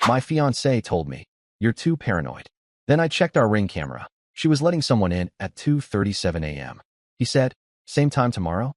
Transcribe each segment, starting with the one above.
My fiancé told me, "You're too paranoid." Then I checked our Ring camera. She was letting someone in at 2:37 a.m. He said, "Same time tomorrow?"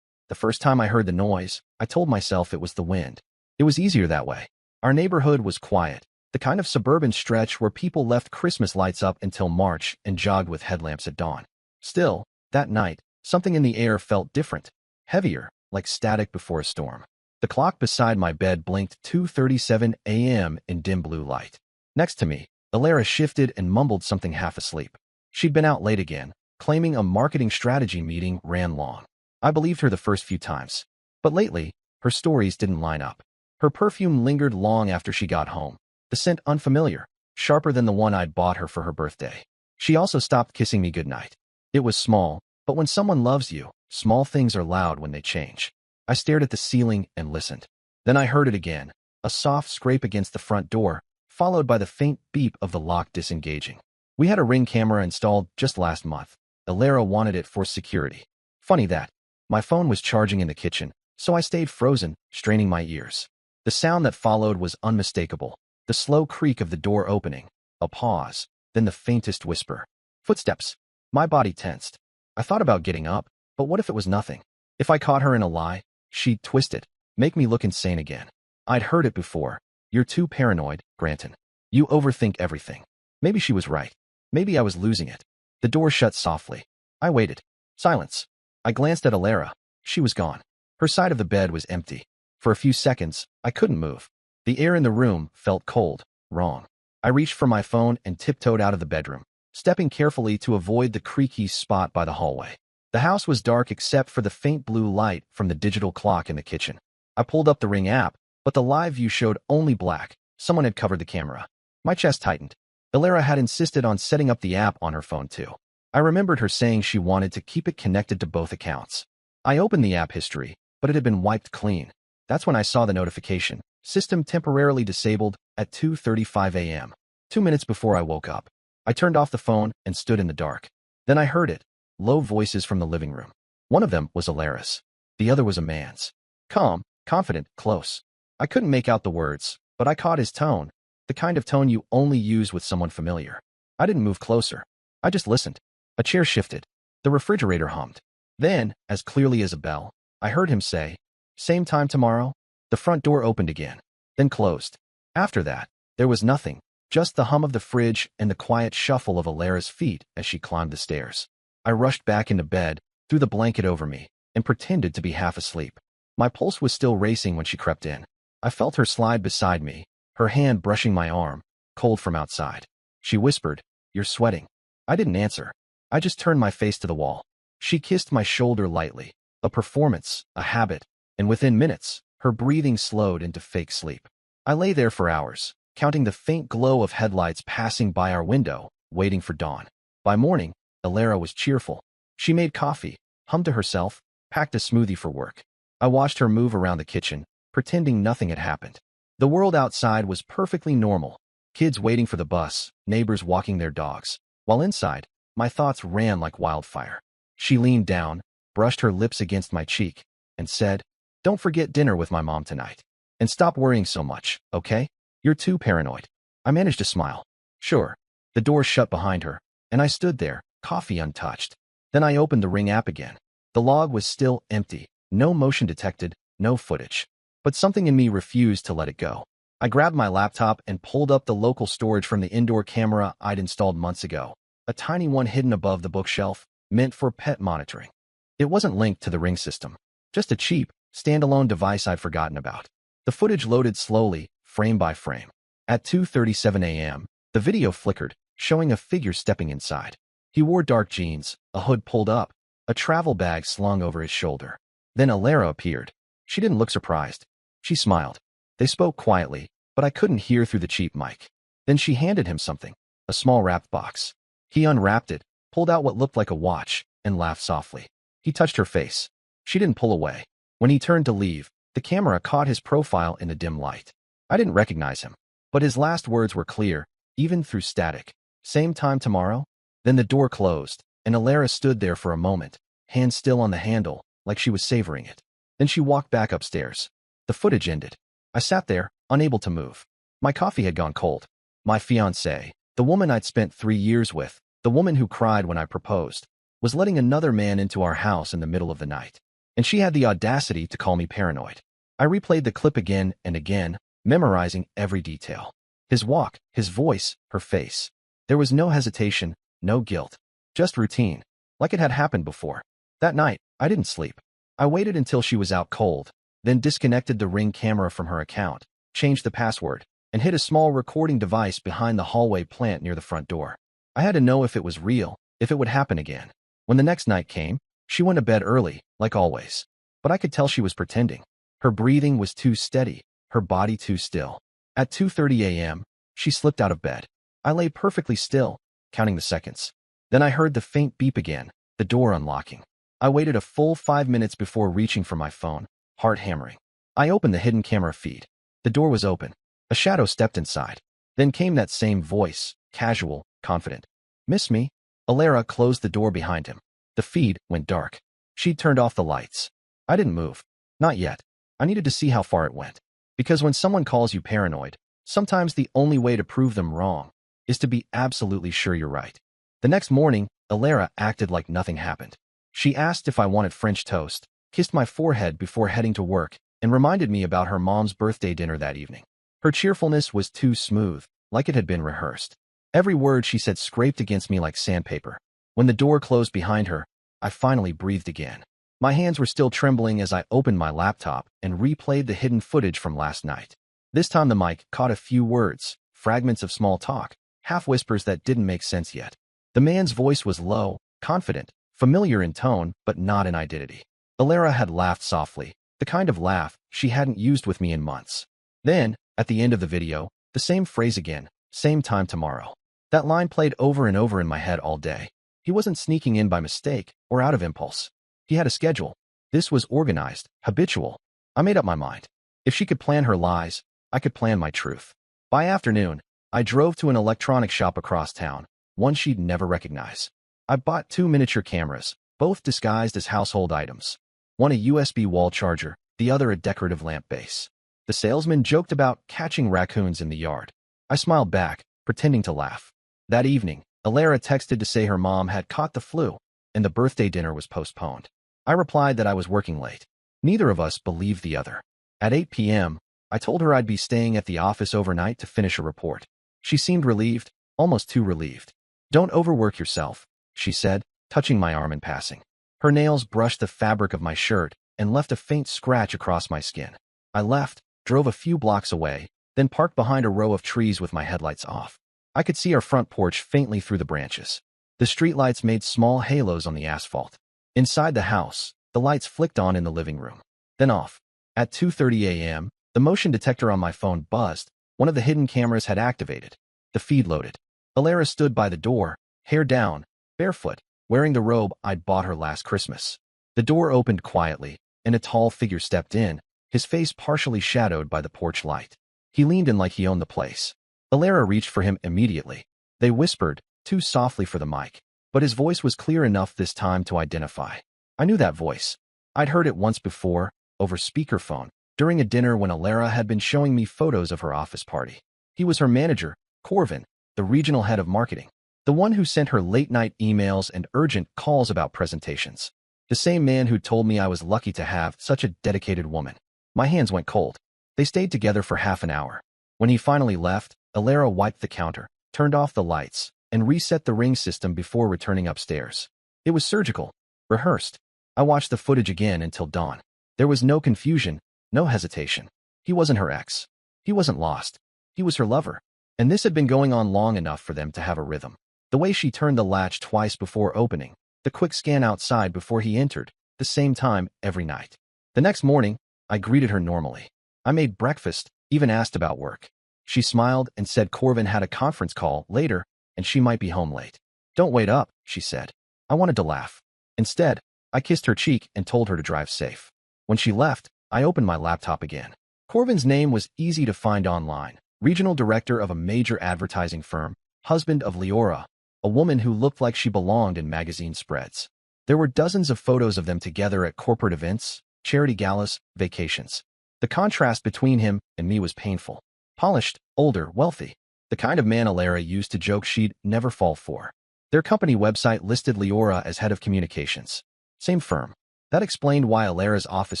The first time I heard the noise, I told myself it was the wind. It was easier that way. Our neighborhood was quiet, the kind of suburban stretch where people left Christmas lights up until March and jogged with headlamps at dawn. Still, that night, something in the air felt different, heavier, like static before a storm. The clock beside my bed blinked 2:37 a.m. in dim blue light. Next to me, Alara shifted and mumbled something half asleep. She'd been out late again, claiming a marketing strategy meeting ran long. I believed her the first few times. But lately, her stories didn't line up. Her perfume lingered long after she got home, the scent unfamiliar, sharper than the one I'd bought her for her birthday. She also stopped kissing me goodnight. It was small, but when someone loves you, small things are loud when they change. I stared at the ceiling and listened. Then I heard it again, a soft scrape against the front door, followed by the faint beep of the lock disengaging. We had a Ring camera installed just last month. Alara wanted it for security. Funny that. My phone was charging in the kitchen, so I stayed frozen, straining my ears. The sound that followed was unmistakable. The slow creak of the door opening, a pause, then the faintest whisper. Footsteps. My body tensed. I thought about getting up, but what if it was nothing? If I caught her in a lie, she'd twist it, make me look insane again. I'd heard it before. "You're too paranoid, Granton. You overthink everything." Maybe she was right. Maybe I was losing it. The door shut softly. I waited. Silence. I glanced at Alara. She was gone. Her side of the bed was empty. For a few seconds, I couldn't move. The air in the room felt cold, wrong. I reached for my phone and tiptoed out of the bedroom, stepping carefully to avoid the creaky spot by the hallway. The house was dark except for the faint blue light from the digital clock in the kitchen. I pulled up the Ring app, but the live view showed only black. Someone had covered the camera. My chest tightened. Alara had insisted on setting up the app on her phone too. I remembered her saying she wanted to keep it connected to both accounts. I opened the app history, but it had been wiped clean. That's when I saw the notification. System temporarily disabled at 2:35 a.m. 2 minutes before I woke up. I turned off the phone and stood in the dark. Then I heard it. Low voices from the living room. One of them was Alara's. The other was a man's. Calm, confident, close. I couldn't make out the words, but I caught his tone, the kind of tone you only use with someone familiar. I didn't move closer. I just listened. A chair shifted. The refrigerator hummed. Then, as clearly as a bell, I heard him say, "Same time tomorrow?" The front door opened again, then closed. After that, there was nothing, just the hum of the fridge and the quiet shuffle of Alara's feet as she climbed the stairs. I rushed back into bed, threw the blanket over me, and pretended to be half asleep. My pulse was still racing when she crept in. I felt her slide beside me, her hand brushing my arm, cold from outside. She whispered, "You're sweating." I didn't answer. I just turned my face to the wall. She kissed my shoulder lightly, a performance, a habit, and within minutes, her breathing slowed into fake sleep. I lay there for hours, counting the faint glow of headlights passing by our window, waiting for dawn. By morning, Alara was cheerful. She made coffee, hummed to herself, packed a smoothie for work. I watched her move around the kitchen, pretending nothing had happened. The world outside was perfectly normal. Kids waiting for the bus, neighbors walking their dogs. While inside, my thoughts ran like wildfire. She leaned down, brushed her lips against my cheek, and said, "Don't forget dinner with my mom tonight. And stop worrying so much, okay? You're too paranoid." I managed to smile. Sure. The door shut behind her, and I stood there, coffee untouched. Then I opened the Ring app again. The log was still empty, no motion detected, no footage. But something in me refused to let it go. I grabbed my laptop and pulled up the local storage from the indoor camera I'd installed months ago, a tiny one hidden above the bookshelf, meant for pet monitoring. It wasn't linked to the Ring system, just a cheap, standalone device I'd forgotten about. The footage loaded slowly, frame by frame. At 2:37 a.m., the video flickered, showing a figure stepping inside. He wore dark jeans, a hood pulled up, a travel bag slung over his shoulder. Then Alara appeared. She didn't look surprised. She smiled. They spoke quietly, but I couldn't hear through the cheap mic. Then she handed him something, a small wrapped box. He unwrapped it, pulled out what looked like a watch, and laughed softly. He touched her face. She didn't pull away. When he turned to leave, the camera caught his profile in the dim light. I didn't recognize him, but his last words were clear, even through static. "Same time tomorrow?" Then the door closed, and Alara stood there for a moment, hand still on the handle, like she was savoring it. Then she walked back upstairs. The footage ended. I sat there, unable to move. My coffee had gone cold. My fiancée, the woman I'd spent 3 years with, the woman who cried when I proposed, was letting another man into our house in the middle of the night. And she had the audacity to call me paranoid. I replayed the clip again and again, memorizing every detail. His walk, his voice, her face. There was no hesitation, no guilt. Just routine, like it had happened before. That night, I didn't sleep. I waited until she was out cold, then disconnected the Ring camera from her account, changed the password, and hid a small recording device behind the hallway plant near the front door. I had to know if it was real, if it would happen again. When the next night came, she went to bed early, like always. But I could tell she was pretending. Her breathing was too steady, her body too still. At 2:30 a.m., she slipped out of bed. I lay perfectly still, counting the seconds. Then I heard the faint beep again, the door unlocking. I waited a full 5 minutes before reaching for my phone, heart hammering. I opened the hidden camera feed. The door was open. A shadow stepped inside. Then came that same voice, casual, confident. "Miss me?" Alara closed the door behind him. The feed went dark. She'd turned off the lights. I didn't move. Not yet. I needed to see how far it went. Because when someone calls you paranoid, sometimes the only way to prove them wrong is to be absolutely sure you're right. The next morning, Alara acted like nothing happened. She asked if I wanted French toast, kissed my forehead before heading to work, and reminded me about her mom's birthday dinner that evening. Her cheerfulness was too smooth, like it had been rehearsed. Every word she said scraped against me like sandpaper. When the door closed behind her, I finally breathed again. My hands were still trembling as I opened my laptop and replayed the hidden footage from last night. This time the mic caught a few words, fragments of small talk, half-whispers that didn't make sense yet. The man's voice was low, confident, familiar in tone, but not in identity. Alara had laughed softly, the kind of laugh she hadn't used with me in months. Then, at the end of the video, the same phrase again, same time tomorrow. That line played over and over in my head all day. He wasn't sneaking in by mistake or out of impulse. He had a schedule. This was organized, habitual. I made up my mind. If she could plan her lies, I could plan my truth. By afternoon, I drove to an electronics shop across town, one she'd never recognize. I bought 2 miniature cameras, both disguised as household items. One a USB wall charger, the other a decorative lamp base. The salesman joked about catching raccoons in the yard. I smiled back, pretending to laugh. That evening, Alara texted to say her mom had caught the flu, and the birthday dinner was postponed. I replied that I was working late. Neither of us believed the other. At 8 p.m., I told her I'd be staying at the office overnight to finish a report. She seemed relieved, almost too relieved. "Don't overwork yourself," she said, touching my arm in passing. Her nails brushed the fabric of my shirt and left a faint scratch across my skin. I left, drove a few blocks away, then parked behind a row of trees with my headlights off. I could see our front porch faintly through the branches. The streetlights made small halos on the asphalt. Inside the house, the lights flicked on in the living room, then off. At 2:30 a.m., the motion detector on my phone buzzed. One of the hidden cameras had activated. The feed loaded. Alara stood by the door, hair down, barefoot, wearing the robe I'd bought her last Christmas. The door opened quietly, and a tall figure stepped in, his face partially shadowed by the porch light. He leaned in like he owned the place. Alara reached for him immediately. They whispered, too softly for the mic, but his voice was clear enough this time to identify. I knew that voice. I'd heard it once before, over speakerphone, during a dinner when Alara had been showing me photos of her office party. He was her manager, Corvin, the regional head of marketing, the one who sent her late-night emails and urgent calls about presentations. The same man who told me I was lucky to have such a dedicated woman. My hands went cold. They stayed together for half an hour. When he finally left, Alara wiped the counter, turned off the lights, and reset the Ring system before returning upstairs. It was surgical, rehearsed. I watched the footage again until dawn. There was no confusion, no hesitation. He wasn't her ex. He wasn't lost. He was her lover. And this had been going on long enough for them to have a rhythm. The way she turned the latch twice before opening, the quick scan outside before he entered, the same time every night. The next morning, I greeted her normally. I made breakfast, even asked about work. She smiled and said Corvin had a conference call later and she might be home late. "Don't wait up," she said. I wanted to laugh. Instead, I kissed her cheek and told her to drive safe. When she left, I opened my laptop again. Corvin's name was easy to find online. Regional director of a major advertising firm, husband of Leora, a woman who looked like she belonged in magazine spreads. There were dozens of photos of them together at corporate events, charity galas, vacations. The contrast between him and me was painful. Polished, older, wealthy. The kind of man Alara used to joke she'd never fall for. Their company website listed Leora as head of communications. Same firm. That explained why Alara's office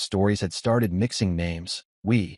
stories had started mixing names. We.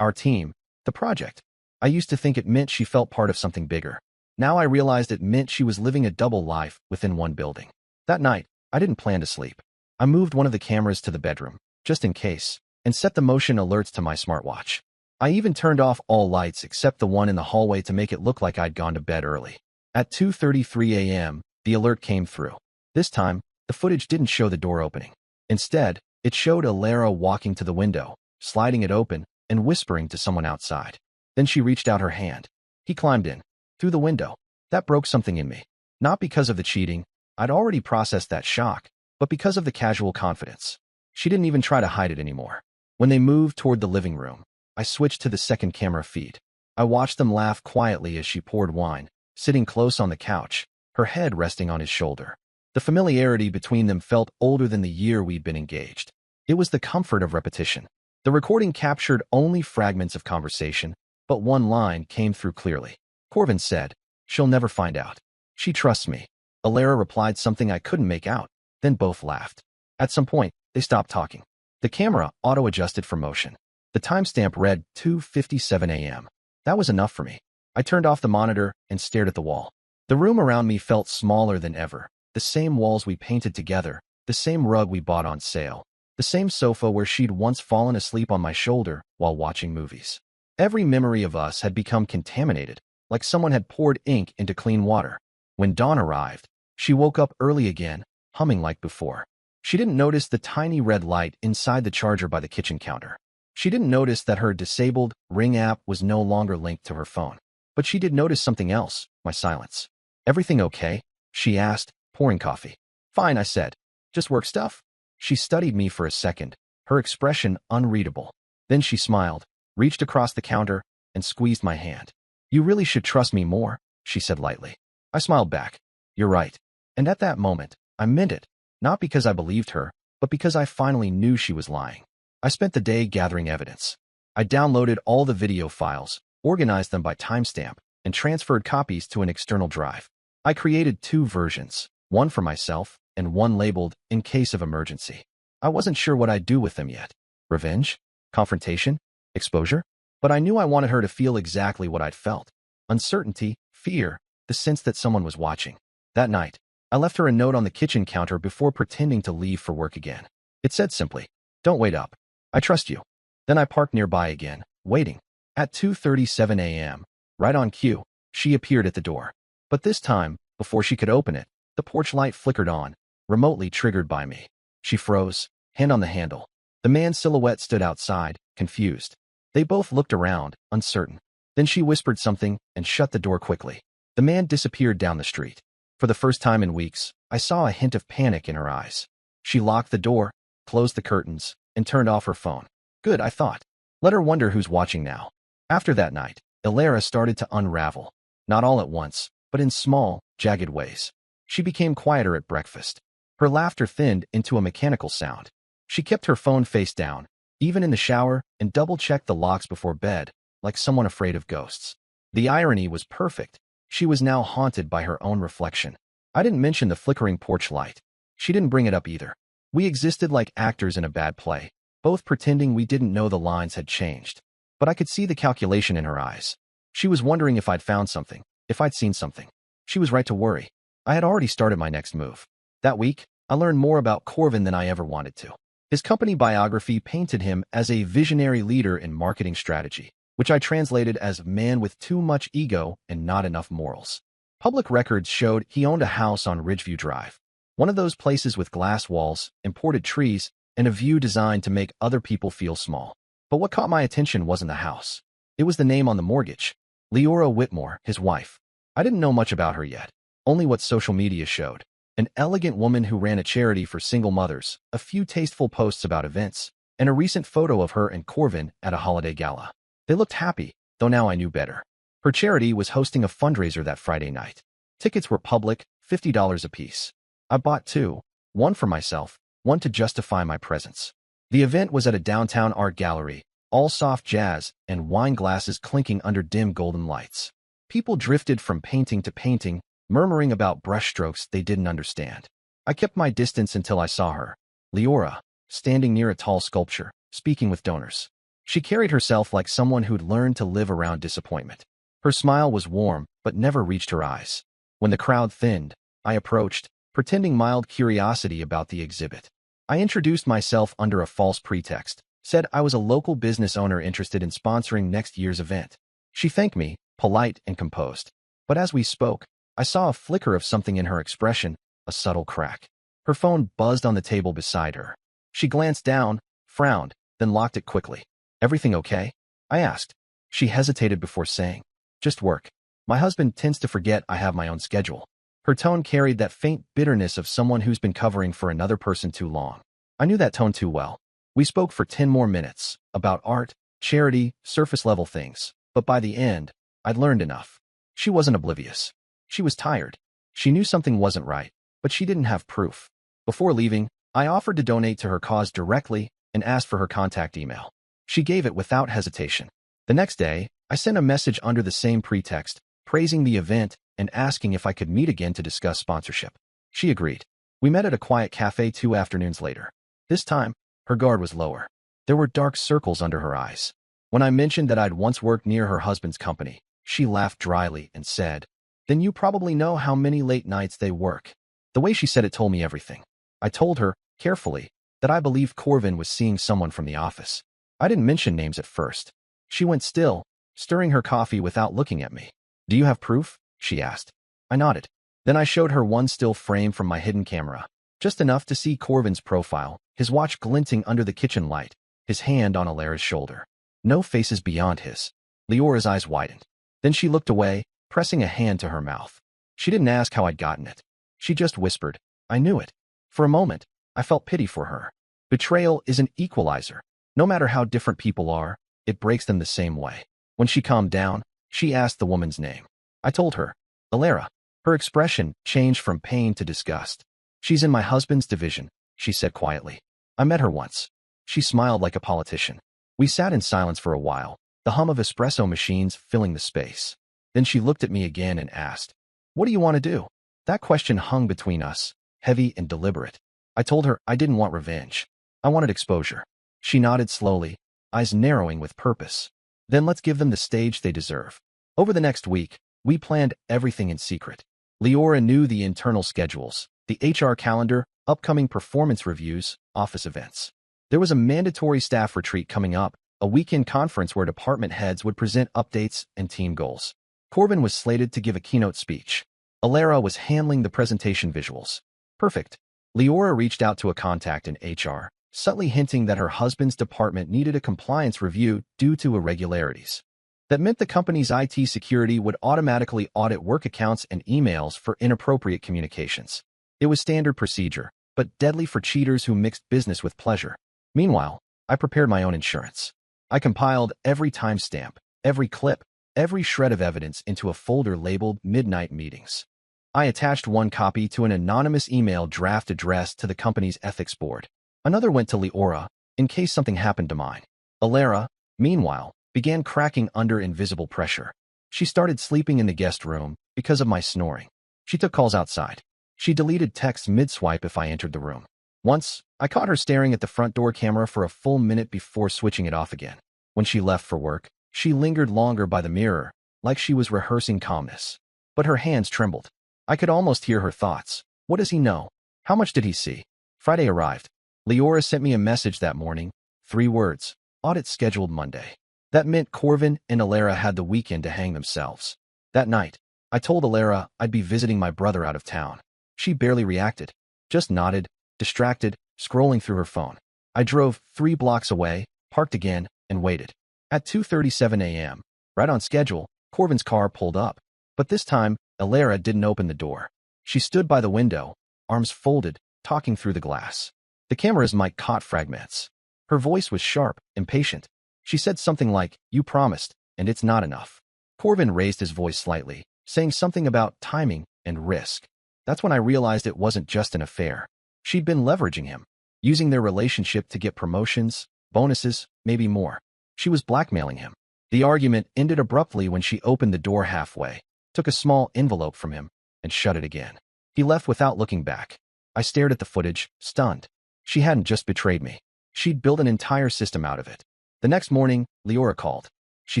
Our team. The project. I used to think it meant she felt part of something bigger. Now I realized it meant she was living a double life within one building. That night, I didn't plan to sleep. I moved one of the cameras to the bedroom, just in case, and set the motion alerts to my smartwatch. I even turned off all lights except the one in the hallway to make it look like I'd gone to bed early. At 2:33 a.m., the alert came through. This time, the footage didn't show the door opening. Instead, it showed Alara walking to the window, sliding it open, and whispering to someone outside. Then she reached out her hand. He climbed in, through the window. That broke something in me. Not because of the cheating. I'd already processed that shock, but because of the casual confidence. She didn't even try to hide it anymore. When they moved toward the living room, I switched to the second camera feed. I watched them laugh quietly as she poured wine, sitting close on the couch, her head resting on his shoulder. The familiarity between them felt older than the year we'd been engaged. It was the comfort of repetition. The recording captured only fragments of conversation, but one line came through clearly. Corvin said, "She'll never find out. She trusts me." Alara replied something I couldn't make out, then both laughed. At some point, they stopped talking. The camera auto-adjusted for motion. The timestamp read 2:57 a.m. That was enough for me. I turned off the monitor and stared at the wall. The room around me felt smaller than ever. The same walls we painted together, the same rug we bought on sale, the same sofa where she'd once fallen asleep on my shoulder while watching movies. Every memory of us had become contaminated, like someone had poured ink into clean water. When dawn arrived, she woke up early again, humming like before. She didn't notice the tiny red light inside the charger by the kitchen counter. She didn't notice that her disabled Ring app was no longer linked to her phone. But she did notice something else, my silence. "Everything okay?" she asked, pouring coffee. "Fine," I said. "Just work stuff?" She studied me for a second, her expression unreadable. Then she smiled, reached across the counter, and squeezed my hand. "You really should trust me more," she said lightly. I smiled back. "You're right." And at that moment, I meant it. Not because I believed her, but because I finally knew she was lying. I spent the day gathering evidence. I downloaded all the video files, organized them by timestamp, and transferred copies to an external drive. I created 2 versions, one for myself and one labeled "in case of emergency." I wasn't sure what I'd do with them yet. Revenge? Confrontation? Exposure? But I knew I wanted her to feel exactly what I'd felt. Uncertainty, fear, the sense that someone was watching. That night, I left her a note on the kitchen counter before pretending to leave for work again. It said simply, "Don't wait up. I trust you." Then I parked nearby again, waiting. At 2:37 a.m., right on cue, she appeared at the door. But this time, before she could open it, the porch light flickered on, remotely triggered by me. She froze, hand on the handle. The man's silhouette stood outside, confused. They both looked around, uncertain. Then she whispered something and shut the door quickly. The man disappeared down the street. For the first time in weeks, I saw a hint of panic in her eyes. She locked the door, closed the curtains, and turned off her phone. Good, I thought. Let her wonder who's watching now. After that night, Alara started to unravel. Not all at once, but in small, jagged ways. She became quieter at breakfast. Her laughter thinned into a mechanical sound. She kept her phone face down, even in the shower, and double-checked the locks before bed, like someone afraid of ghosts. The irony was perfect. She was now haunted by her own reflection. I didn't mention the flickering porch light. She didn't bring it up either. We existed like actors in a bad play, both pretending we didn't know the lines had changed. But I could see the calculation in her eyes. She was wondering if I'd found something, if I'd seen something. She was right to worry. I had already started my next move. That week, I learned more about Corvin than I ever wanted to. His company biography painted him as a visionary leader in marketing strategy, which I translated as man with too much ego and not enough morals. Public records showed he owned a house on Ridgeview Drive, one of those places with glass walls, imported trees, and a view designed to make other people feel small. But what caught my attention wasn't the house. It was the name on the mortgage. Leora Whitmore, his wife. I didn't know much about her yet, only what social media showed. An elegant woman who ran a charity for single mothers, a few tasteful posts about events, and a recent photo of her and Corvin at a holiday gala. They looked happy, though now I knew better. Her charity was hosting a fundraiser that Friday night. Tickets were public, $50 apiece. I bought 2, one for myself, one to justify my presence. The event was at a downtown art gallery, all soft jazz and wine glasses clinking under dim golden lights. People drifted from painting to painting, murmuring about brushstrokes they didn't understand. I kept my distance until I saw her, Leora, standing near a tall sculpture, speaking with donors. She carried herself like someone who'd learned to live around disappointment. Her smile was warm, but never reached her eyes. When the crowd thinned, I approached, pretending mild curiosity about the exhibit. I introduced myself under a false pretext, said I was a local business owner interested in sponsoring next year's event. She thanked me, polite and composed. But as we spoke, I saw a flicker of something in her expression, a subtle crack. Her phone buzzed on the table beside her. She glanced down, frowned, then locked it quickly. "Everything okay?" I asked. She hesitated before saying, "Just work. My husband tends to forget I have my own schedule." Her tone carried that faint bitterness of someone who's been covering for another person too long. I knew that tone too well. We spoke for 10 more minutes, about art, charity, surface-level things. But by the end, I'd learned enough. She wasn't oblivious. She was tired. She knew something wasn't right, but she didn't have proof. Before leaving, I offered to donate to her cause directly and asked for her contact email. She gave it without hesitation. The next day, I sent a message under the same pretext, praising the event and asking if I could meet again to discuss sponsorship. She agreed. We met at a quiet cafe 2 afternoons later. This time, her guard was lower. There were dark circles under her eyes. When I mentioned that I'd once worked near her husband's company, she laughed dryly and said, "Then you probably know how many late nights they work." The way she said it told me everything. I told her, carefully, that I believed Corvin was seeing someone from the office. I didn't mention names at first. She went still, stirring her coffee without looking at me. "Do you have proof?" she asked. I nodded. Then I showed her one still frame from my hidden camera, just enough to see Corvin's profile, his watch glinting under the kitchen light, his hand on Alara's shoulder. No faces beyond his. Leora's eyes widened. Then she looked away, pressing a hand to her mouth. She didn't ask how I'd gotten it. She just whispered, "I knew it." For a moment, I felt pity for her. Betrayal is an equalizer. No matter how different people are, it breaks them the same way. When she calmed down, she asked the woman's name. I told her, "Alara." Her expression changed from pain to disgust. "She's in my husband's division," she said quietly. "I met her once." She smiled like a politician. We sat in silence for a while, the hum of espresso machines filling the space. Then she looked at me again and asked, "What do you want to do?" That question hung between us, heavy and deliberate. I told her I didn't want revenge. I wanted exposure. She nodded slowly, eyes narrowing with purpose. "Then let's give them the stage they deserve." Over the next week, we planned everything in secret. Leora knew the internal schedules, the HR calendar, upcoming performance reviews, office events. There was a mandatory staff retreat coming up, a weekend conference where department heads would present updates and team goals. Corbin was slated to give a keynote speech. Alara was handling the presentation visuals. Perfect. Leora reached out to a contact in HR, subtly hinting that her husband's department needed a compliance review due to irregularities. That meant the company's IT security would automatically audit work accounts and emails for inappropriate communications. It was standard procedure, but deadly for cheaters who mixed business with pleasure. Meanwhile, I prepared my own insurance. I compiled every timestamp, every clip, every shred of evidence into a folder labeled Midnight Meetings. I attached one copy to an anonymous email draft addressed to the company's ethics board. Another went to Leora, in case something happened to mine. Alara, meanwhile, began cracking under invisible pressure. She started sleeping in the guest room because of my snoring. She took calls outside. She deleted texts mid-swipe if I entered the room. Once, I caught her staring at the front door camera for a full minute before switching it off again. When she left for work, she lingered longer by the mirror, like she was rehearsing calmness. But her hands trembled. I could almost hear her thoughts. What does he know? How much did he see? Friday arrived. Leora sent me a message that morning. 3 words. Audit scheduled Monday. That meant Corvin and Alara had the weekend to hang themselves. That night, I told Alara I'd be visiting my brother out of town. She barely reacted, just nodded, distracted, scrolling through her phone. I drove 3 blocks away, parked again, and waited. At 2:37 a.m., right on schedule, Corvin's car pulled up. But this time, Alara didn't open the door. She stood by the window, arms folded, talking through the glass. The camera's mic caught fragments. Her voice was sharp, impatient. She said something like, "You promised, and it's not enough." Corvin raised his voice slightly, saying something about timing and risk. That's when I realized it wasn't just an affair. She'd been leveraging him, using their relationship to get promotions, bonuses, maybe more. She was blackmailing him. The argument ended abruptly when she opened the door halfway, took a small envelope from him, and shut it again. He left without looking back. I stared at the footage, stunned. She hadn't just betrayed me. She'd built an entire system out of it. The next morning, Leora called. She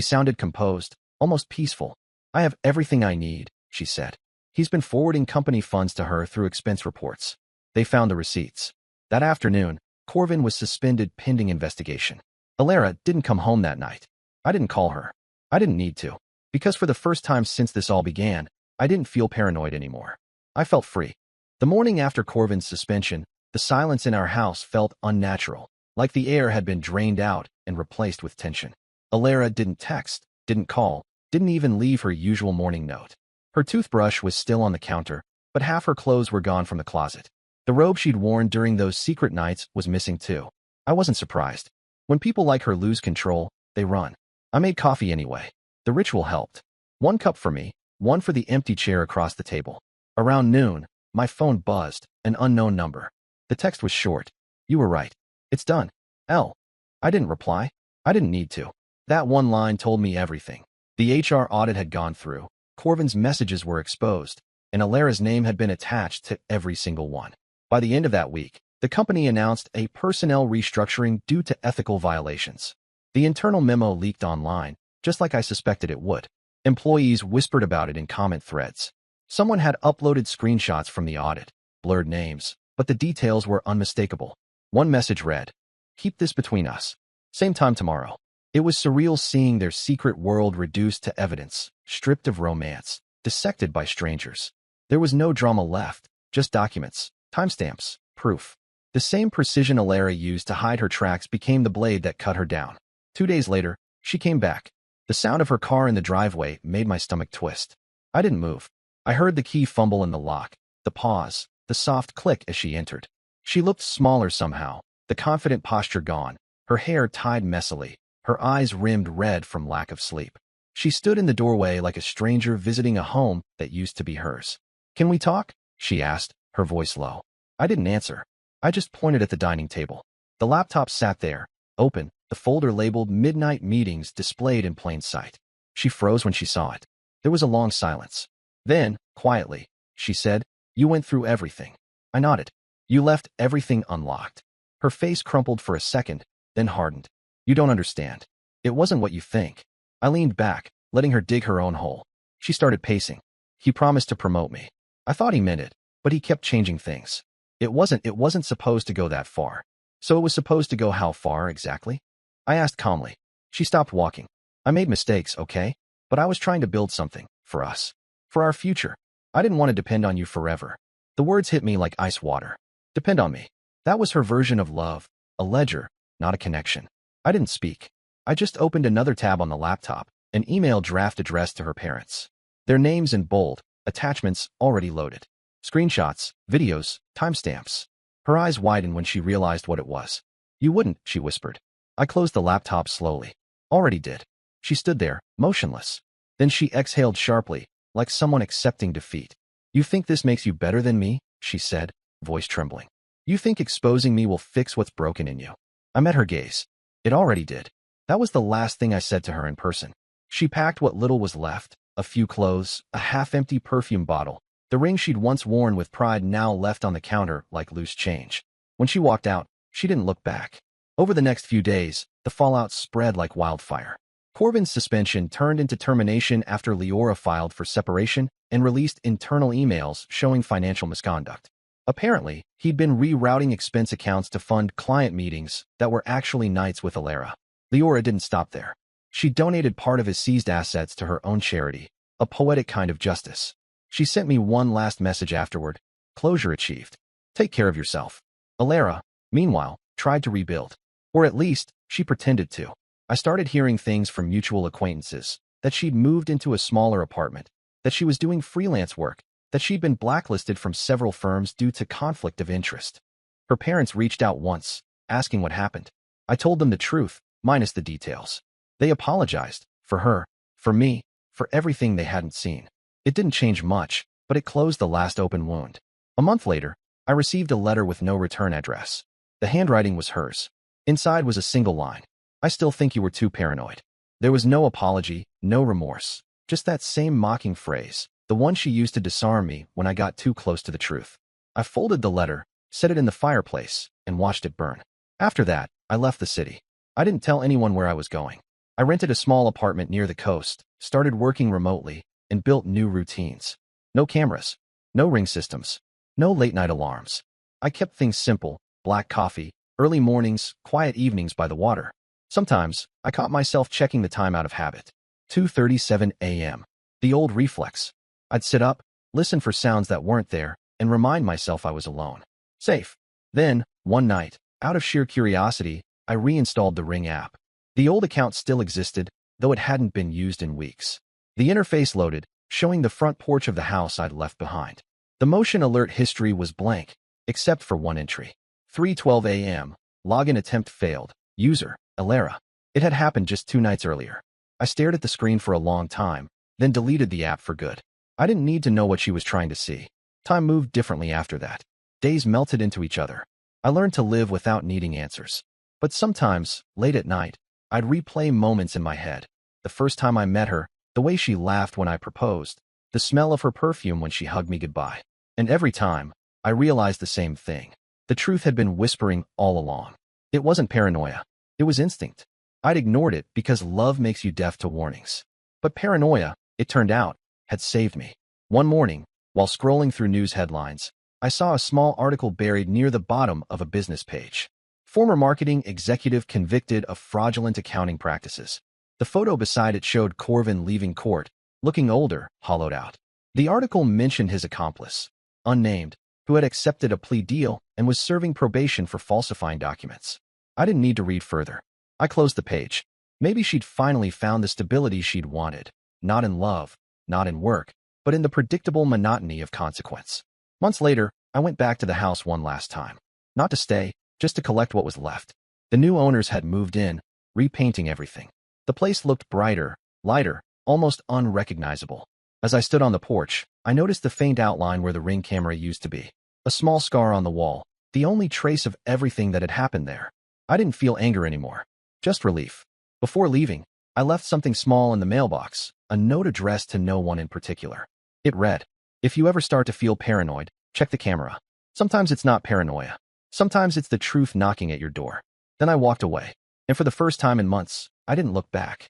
sounded composed, almost peaceful. I have everything I need, she said. He's been forwarding company funds to her through expense reports. They found the receipts. That afternoon, Corvin was suspended pending investigation. Alara didn't come home that night. I didn't call her. I didn't need to. Because for the first time since this all began, I didn't feel paranoid anymore. I felt free. The morning after Corvin's suspension, the silence in our house felt unnatural, like the air had been drained out and replaced with tension. Alara didn't text, didn't call, didn't even leave her usual morning note. Her toothbrush was still on the counter, but half her clothes were gone from the closet. The robe she'd worn during those secret nights was missing too. I wasn't surprised. When people like her lose control, they run. I made coffee anyway. The ritual helped. 1 cup for me, 1 for the empty chair across the table. Around noon, my phone buzzed, an unknown number. The text was short. You were right. It's done. L. I didn't reply. I didn't need to. That one line told me everything. The HR audit had gone through, Corvin's messages were exposed, and Alara's name had been attached to every single one. By the end of that week, the company announced a personnel restructuring due to ethical violations. The internal memo leaked online, just like I suspected it would. Employees whispered about it in comment threads. Someone had uploaded screenshots from the audit, blurred names, but the details were unmistakable. One message read, "Keep this between us. Same time tomorrow." It was surreal seeing their secret world reduced to evidence, stripped of romance, dissected by strangers. There was no drama left, just documents, timestamps, proof. The same precision Alara used to hide her tracks became the blade that cut her down. 2 days later, she came back. The sound of her car in the driveway made my stomach twist. I didn't move. I heard the key fumble in the lock, the pause, the soft click as she entered. She looked smaller somehow, the confident posture gone, her hair tied messily, her eyes rimmed red from lack of sleep. She stood in the doorway like a stranger visiting a home that used to be hers. "Can we talk?" she asked, her voice low. I didn't answer. I just pointed at the dining table. The laptop sat there, open, the folder labeled Midnight Meetings displayed in plain sight. She froze when she saw it. There was a long silence. Then, quietly, she said, "You went through everything." I nodded. "You left everything unlocked." Her face crumpled for a second, then hardened. "You don't understand. It wasn't what you think." I leaned back, letting her dig her own hole. She started pacing. "He promised to promote me. I thought he meant it, but he kept changing things. It wasn't supposed to go that far. So it was supposed to go how far exactly?" I asked calmly. She stopped walking. "I made mistakes, okay? But I was trying to build something, for us. For our future. I didn't want to depend on you forever." The words hit me like ice water. Depend on me. That was her version of love, a ledger, not a connection. I didn't speak. I just opened another tab on the laptop, an email draft addressed to her parents. Their names in bold, attachments already loaded. Screenshots, videos, timestamps. Her eyes widened when she realized what it was. "You wouldn't," she whispered. I closed the laptop slowly. Already did. She stood there, motionless. Then she exhaled sharply, like someone accepting defeat. "You think this makes you better than me?" she said, voice trembling. "You think exposing me will fix what's broken in you?" I met her gaze. It already did. That was the last thing I said to her in person. She packed what little was left, a few clothes, a half-empty perfume bottle, the ring she'd once worn with pride now left on the counter like loose change. When she walked out, she didn't look back. Over the next few days, the fallout spread like wildfire. Corvin's suspension turned into termination after Leora filed for separation and released internal emails showing financial misconduct. Apparently, he'd been rerouting expense accounts to fund client meetings that were actually nights with Alara. Leora didn't stop there. She donated part of his seized assets to her own charity, a poetic kind of justice. She sent me one last message afterward. Closure achieved. Take care of yourself. Alara, meanwhile, tried to rebuild. Or at least, she pretended to. I started hearing things from mutual acquaintances, that she'd moved into a smaller apartment, that she was doing freelance work, that she'd been blacklisted from several firms due to conflict of interest. Her parents reached out once, asking what happened. I told them the truth, minus the details. They apologized, for her, for me, for everything they hadn't seen. It didn't change much, but it closed the last open wound. A month later, I received a letter with no return address. The handwriting was hers. Inside was a single line. I still think you were too paranoid. There was no apology, no remorse. Just that same mocking phrase, the one she used to disarm me when I got too close to the truth. I folded the letter, set it in the fireplace, and watched it burn. After that, I left the city. I didn't tell anyone where I was going. I rented a small apartment near the coast, started working remotely, and built new routines. No cameras, no ring systems, no late-night alarms. I kept things simple: black coffee, early mornings, quiet evenings by the water. Sometimes, I caught myself checking the time out of habit. 2:37 a.m. The old reflex. I'd sit up, listen for sounds that weren't there, and remind myself I was alone. Safe. Then, one night, out of sheer curiosity, I reinstalled the Ring app. The old account still existed, though it hadn't been used in weeks. The interface loaded, showing the front porch of the house I'd left behind. The motion alert history was blank, except for one entry. 3:12 a.m. Login attempt failed. User, Alara. It had happened just 2 nights earlier. I stared at the screen for a long time, then deleted the app for good. I didn't need to know what she was trying to see. Time moved differently after that. Days melted into each other. I learned to live without needing answers. But sometimes, late at night, I'd replay moments in my head. The first time I met her, the way she laughed when I proposed, the smell of her perfume when she hugged me goodbye. And every time, I realized the same thing. The truth had been whispering all along. It wasn't paranoia. It was instinct. I'd ignored it because love makes you deaf to warnings. But paranoia, it turned out, had saved me. One morning, while scrolling through news headlines, I saw a small article buried near the bottom of a business page. Former marketing executive convicted of fraudulent accounting practices. The photo beside it showed Corvin leaving court, looking older, hollowed out. The article mentioned his accomplice, unnamed, who had accepted a plea deal and was serving probation for falsifying documents. I didn't need to read further. I closed the page. Maybe she'd finally found the stability she'd wanted, not in love, not in work, but in the predictable monotony of consequence. Months later, I went back to the house one last time. Not to stay, just to collect what was left. The new owners had moved in, repainting everything. The place looked brighter, lighter, almost unrecognizable. As I stood on the porch, I noticed the faint outline where the Ring camera used to be. A small scar on the wall, the only trace of everything that had happened there. I didn't feel anger anymore, just relief. Before leaving, I left something small in the mailbox, a note addressed to no one in particular. It read, "If you ever start to feel paranoid, check the camera. Sometimes it's not paranoia. Sometimes it's the truth knocking at your door." Then I walked away. And for the first time in months, I didn't look back.